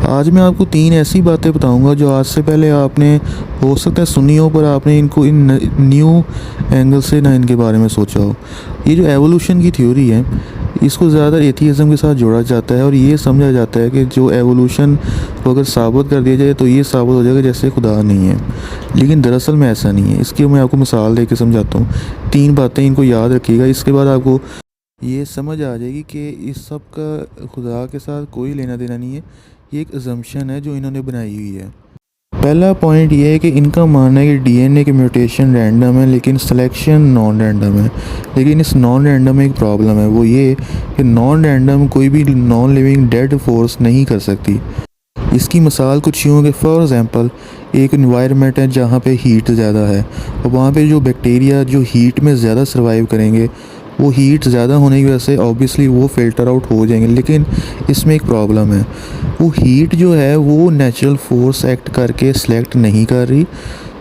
आज मैं आपको 3 ऐसी बातें बताऊंगा जो आज से पहले आपने हो सकता है सुनी हो, पर आपने इनको इन न्यू एंगल से ना इनके बारे में सोचा हो। ये जो एवोल्यूशन की थ्योरी है, इसको ज़्यादातर एथियज़म के साथ जोड़ा जाता है और ये समझा जाता है कि जो एवोल्यूशन को अगर साबित कर दिया जाए तो ये साबित हो जाएगा जैसे खुदा नहीं है। लेकिन दरअसल में ऐसा नहीं है। इसकी मैं आपको मिसाल दे के समझाता हूँ। 3 बातें इनको याद रखिएगा, इसके बाद आपको ये समझ आ जाएगी कि इस सब का खुदा के साथ कोई लेना देना नहीं है। ये एक अजम्पशन है जो इन्होंने बनाई हुई है। पहला पॉइंट ये है कि इनका मानना है कि डीएनए की म्यूटेशन रैंडम है लेकिन सिलेक्शन नॉन रैंडम है। लेकिन इस नॉन रैंडम में एक प्रॉब्लम है, वो ये कि नॉन रैंडम कोई भी नॉन लिविंग डेड फोर्स नहीं कर सकती। इसकी मिसाल कुछ यूँ कि फॉर एग्ज़ाम्पल एक इन्वायरमेंट है जहाँ पे हीट ज़्यादा है और वहाँ पे जो बैक्टीरिया जो हीट में ज़्यादा सर्वाइव करेंगे, वो हीट ज़्यादा होने की वजह से ऑब्वियसली वो फ़िल्टर आउट हो जाएंगे। लेकिन इसमें एक प्रॉब्लम है, वो हीट जो है वो नेचुरल फोर्स एक्ट करके सिलेक्ट नहीं कर रही।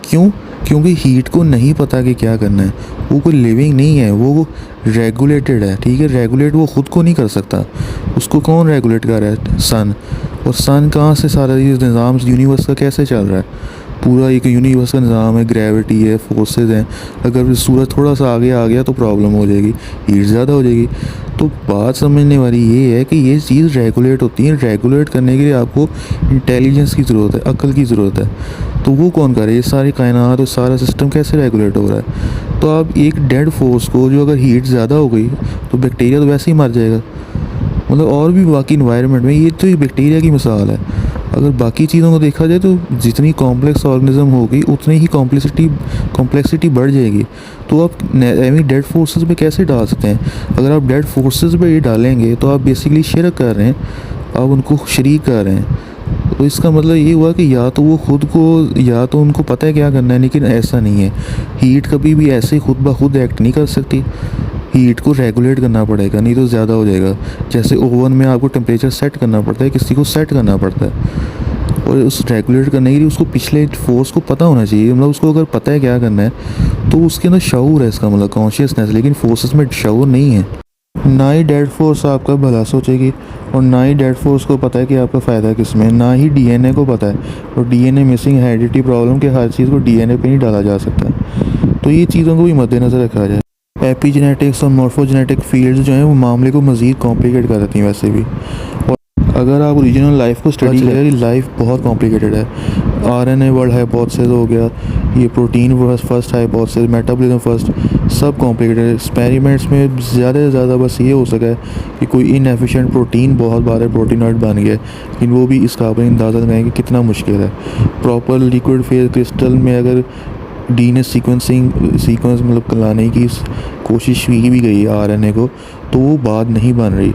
क्यों? क्योंकि हीट को नहीं पता कि क्या करना है। वो कोई लिविंग नहीं है, वो रेगुलेटेड है। ठीक है, रेगुलेट वो ख़ुद को नहीं कर सकता। उसको कौन रेगुलेट कर रहा है? सन। और सन कहाँ से सारा ये निज़ाम यूनिवर्स का कैसे चल रहा है? पूरा एक यूनिवर्स का निज़ाम है, ग्रेविटी है, फोर्सेस हैं। अगर सूरज थोड़ा सा आगे आ गया तो प्रॉब्लम हो जाएगी, हीट ज़्यादा हो जाएगी। तो बात समझने वाली ये है कि ये चीज़ रेगुलेट होती है। रेगुलेट करने के लिए आपको इंटेलिजेंस की ज़रूरत है, अक्ल की ज़रूरत है। तो वो कौन करे? ये सारी कायनात और सारा सिस्टम कैसे रेगुलेट हो रहा है? तो आप एक डेड फोर्स को, जो अगर हीट ज़्यादा हो गई तो बैक्टीरिया तो वैसे ही मर जाएगा। मतलब और भी बाकी इन्वायरमेंट में, ये तो एक बैक्टीरिया की मिसाल है। अगर बाकी चीज़ों को देखा जाए तो जितनी कॉम्प्लेक्स ऑर्गेनिज्म होगी उतनी ही कॉम्प्लेक्सिटी बढ़ जाएगी। तो आप एमी डेड फोर्सेस पे कैसे डाल सकते हैं? अगर आप डेड फोर्सेस पे ये डालेंगे तो आप बेसिकली शिरक कर रहे हैं, आप उनको शरीक कर रहे हैं। तो इसका मतलब ये हुआ कि या तो वो खुद को, या तो उनको पता है क्या करना है। लेकिन ऐसा नहीं है। हीट कभी भी ऐसे खुद ब खुद एक्ट नहीं कर सकती। हीट को रेगुलेट करना पड़ेगा, नहीं तो ज़्यादा हो जाएगा। जैसे ओवन में आपको टेम्परेचर सेट करना पड़ता है, किसी को सेट करना पड़ता है, और उस रेगुलेट करने के लिए उसको पिछले फोर्स को पता होना चाहिए। मतलब उसको अगर पता है क्या करना है तो उसके अंदर शऊर है, इसका मतलब कॉन्शियसनेस। लेकिन फोर्सेस में शऊर नहीं है। ना ही डेड फोर्स आपका भला सोचेगी और ना ही डेड फोर्स को पता है कि आपका फ़ायदा किस में। ना ही डीएनए को पता है, और डीएनए मिसिंग हेरिडिटी प्रॉब्लम के हर चीज़ को डीएनए पे नहीं डाला जा सकता। तो ये चीज़ों को भी मद्देनज़र रखा जाए। एपिजेनेटिक्स और मॉर्फोजेनेटिक फील्ड्स जो हैं वो मामले को मज़ीद कॉम्प्लिकेट कर देती हैं वैसे भी। और अगर आप ओरिजिनल लाइफ को स्टडी करें, लाइफ बहुत कॉम्प्लिकेटेड है। आरएनए वर्ल्ड हाइपोथेसिस हो गया, ये protein first hypothesis, metabolism first, सब कॉम्प्लिकेटेड है। एक्सपेरिमेंट्स में ज़्यादा से ज़्यादा बस ये हो सका है कि कोई इनएफिशिएंट प्रोटीन बहुत बार प्रोटीनॉइड बन गया, लेकिन वो भी इसका आपने अंदाज़ा लगाएं कि कितना मुश्किल है। प्रॉपर लिक्विड फेज क्रिस्टल में अगर डीएनए सीक्वेंस मतलब लाने की कोशिश की भी गई है आरएनए को, तो वो बात नहीं बन रही।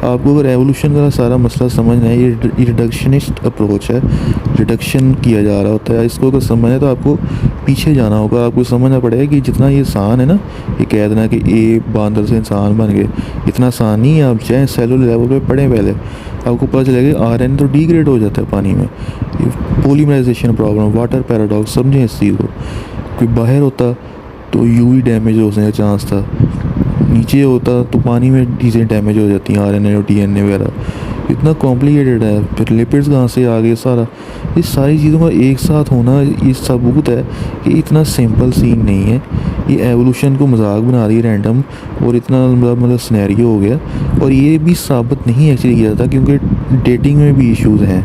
आपको अगर एवोल्यूशन का सारा मसला समझना है, ये रिडक्शनिस्ट अप्रोच है, रिडक्शन किया जा रहा होता है। इसको अगर समझना है तो आपको पीछे जाना होगा। आपको समझना पड़ेगा कि जितना ये आसान है ना, ये कह देना कि ए बांदर से इंसान बन गए, इतना आसान नहीं है। आप चाहे सेलुलर लेवल पे पढ़ें पहले, आपको पता चलेगा आरएनए तो डिग्रेड हो जाता है पानी में। पॉलीमराइजेशन प्रॉब्लम, वाटर पैराडॉक्स, समझें इस चीज़ को। कोई बाहर होता तो यूवी डैमेज होने का चांस था, नीचे होता तो पानी में चीज़ें डैमेज हो जाती हैं, आरएनए और डीएनए वगैरह। इतना कॉम्प्लिकेटेड है। फिर लिपिड्स कहाँ से आ गए सारा, इस सारी चीज़ों का एक साथ होना ये सबूत है कि इतना सिंपल सीन नहीं है। ये एवोल्यूशन को मजाक बना रही है रैंडम, और इतना मतलब सिनेरियो हो गया। और ये भी साबित नहीं एक्चुअली किया जाता क्योंकि डेटिंग में भी इश्यूज़ हैं।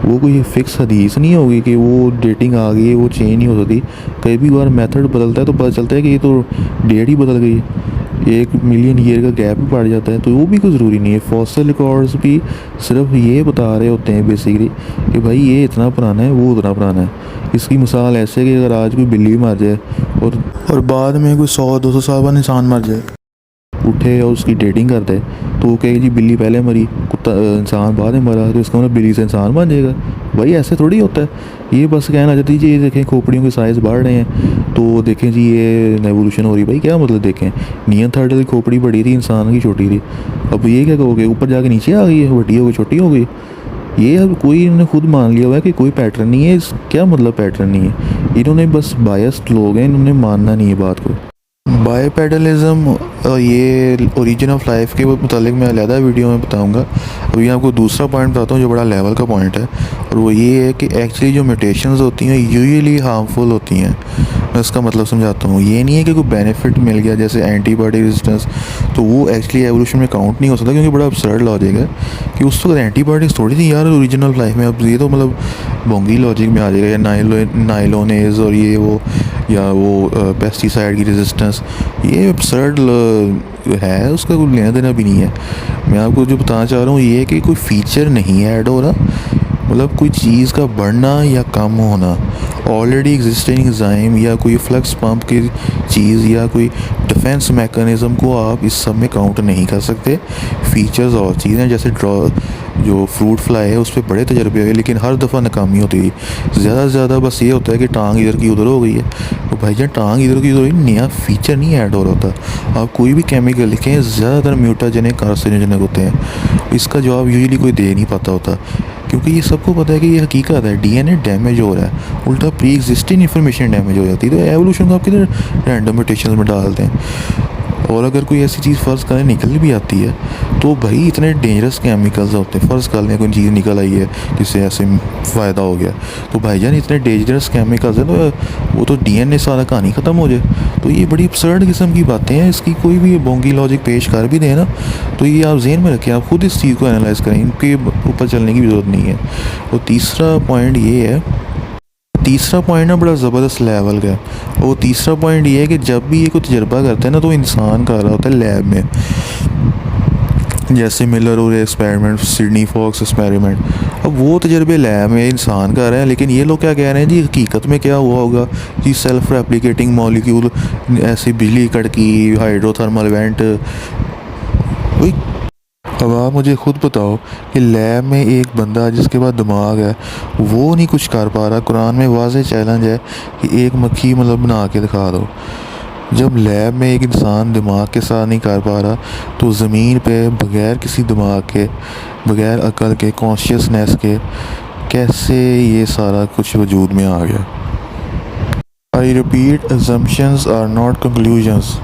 वो कोई फिक्स हदीस नहीं होगी कि वो डेटिंग आ गई है, वो चेंज नहीं हो सकती। कई भी बार मेथड बदलता है तो पता चलता है कि ये तो डेट ही बदल गई, 1 मिलियन ईयर का गैप भी पड़ जाता है। तो वो भी कोई ज़रूरी नहीं है। फॉसिल रिकॉर्ड्स भी सिर्फ ये बता रहे होते हैं बेसिकली कि भाई ये इतना पुराना है, वो उतना पुराना है। इसकी मिसाल ऐसे कि अगर आज कोई बिल्ली मर जाए और बाद में कोई 100-200 साल बाद इंसान मर जाए, उठे और उसकी डेटिंग कर दे, तो वो कहे जी बिल्ली पहले मरी, कुत्ता इंसान बाद में मरा, तो इसका मतलब बिल्ली से इंसान बन जाएगा। भाई ऐसे थोड़ी होता है। ये बस कहना चाहती जी, ये देखें खोपड़ियों के साइज़ बढ़ रहे हैं तो देखें जी ये एवोल्यूशन हो रही। भाई क्या मतलब? देखें नियंथर्टल की खोपड़ी बड़ी थी, इंसान की छोटी थी। अब ये क्या कहोगे? ऊपर जाके नीचे आ गई है, बड़ी हो गई, छोटी हो गई। ये अब कोई इन्होंने खुद मान लिया हुआ है कि कोई पैटर्न नहीं है। क्या मतलब पैटर्न नहीं है? इन्होंने बस बायस्ड लोग हैं, इन्होंने मानना नहीं है बात को। बाईपेडलिज्म और ये ओरिजिन ऑफ लाइफ के मुतालिक मैं अलहदा वीडियो में बताऊंगा। अभी आपको दूसरा पॉइंट बताता हूँ जो बड़ा लेवल का पॉइंट है, और वो ये है कि एक्चुअली जो म्यूटेशंस होती हैं यूजुअली हार्मफुल होती हैं। मैं इसका मतलब समझाता हूँ। ये नहीं है कि कोई बेनिफिट मिल गया जैसे एंटीबॉडी रेजिस्टेंस, तो वो एक्चुअली एवोल्यूशन में काउंट नहीं हो सकता, क्योंकि बड़ा absurd लॉजिक है कि उस वक्त एंटीबॉडीज थोड़ी थी यार ओरिजिनल लाइफ में। अब ये तो मतलब बोंगी लॉजिक में आ जाएगा, या नाइलोनेज और ये वो, या वो पेस्टिसाइड की रेजिस्टेंस, ये absurd है, उसका कोई लेना देना भी नहीं है। मैं आपको जो बताना चाह रहा हूँ ये है कि कोई फीचर नहीं ऐड हो रहा, मतलब कोई चीज़ का बढ़ना या कम होना, ऑलरेडी एग्जिस्टिंग एंजाइम या कोई फ्लक्स पंप की चीज़ या कोई डिफेंस मैकेनिज़्म को आप इस सब में काउंट नहीं कर सकते। फीचर्स और चीज़ें जैसे जो फ्रूट फ्लाई है उस पर बड़े तजर्बे हुए, लेकिन हर दफ़ा नाकामी होती है। ज़्यादा से ज़्यादा बस ये होता है कि टांग इधर की उधर हो गई है, तो भाईजान टांग इधर की उधर, नया फीचर नहीं ऐड हो रहा होता। आप कोई भी केमिकल लिखें ज़्यादातर म्यूटाजेनिक कार्सिनोजेनिक होते हैं, इसका जवाब यूजुअली कोई दे नहीं पाता होता, क्योंकि ये सबको पता है कि ये हकीकत है। डीएनए डैमेज हो रहा है, उल्टा प्री एग्जिस्टिंग इन्फॉर्मेशन डैमेज हो जाती है। तो एवोल्यूशन को आप किधर रैंडम म्यूटेशंस में डालते हैं। और अगर कोई ऐसी चीज़ फ़र्ज़ करें निकल भी आती है, तो भाई इतने डेंजरस केमिकल्स होते हैं। फ़र्ज़ कर लें कोई चीज़ निकल आई है जिससे ऐसे फ़ायदा हो गया, तो भाईजान इतने डेंजरस केमिकल्स हैं, तो वो तो डीएनए सारा कहानी ख़त्म हो जाए। तो ये बड़ी absurd किस्म की बातें हैं। इसकी कोई भी बोंगी लॉजिक पेश कर भी दें ना, तो ये आप ज़हन में रखें, आप खुद इस चीज़ को एनालाइज़ करें, इनके ऊपर चलने की भी ज़रूरत नहीं है। और तीसरा पॉइंट ये है, तीसरा पॉइंट ना बड़ा ज़बरदस्त लेवल का है। वो तीसरा पॉइंट ये है कि जब भी ये कोई तजर्बा करते हैं ना, तो इंसान कर रहा होता है लैब में, जैसे मिलर और एक्सपेरिमेंट, सिडनी फॉक्स एक्सपेरिमेंट। अब वो तजर्बे लैब में इंसान कर रहे हैं, लेकिन ये लोग क्या कह रहे हैं जी हकीकत में क्या हुआ होगा कि सेल्फ रेप्लिकेटिंग मॉलिक्यूल, ऐसी बिजली कड़की, हाइड्रोथर्मल वेंट। वही, अब आप मुझे खुद बताओ कि लैब में एक बंदा जिसके पास दिमाग है वो नहीं कुछ कर पा रहा। कुरान में वाज़ेह चैलेंज है कि एक मक्खी मतलब बना के दिखा दो। जब लैब में एक इंसान दिमाग के साथ नहीं कर पा रहा, तो ज़मीन पे बग़ैर किसी दिमाग के, बग़ैर अकल के, कॉन्शियसनेस के कैसे ये सारा कुछ वजूद में आ गया। I repeat, assumptions are not conclusions।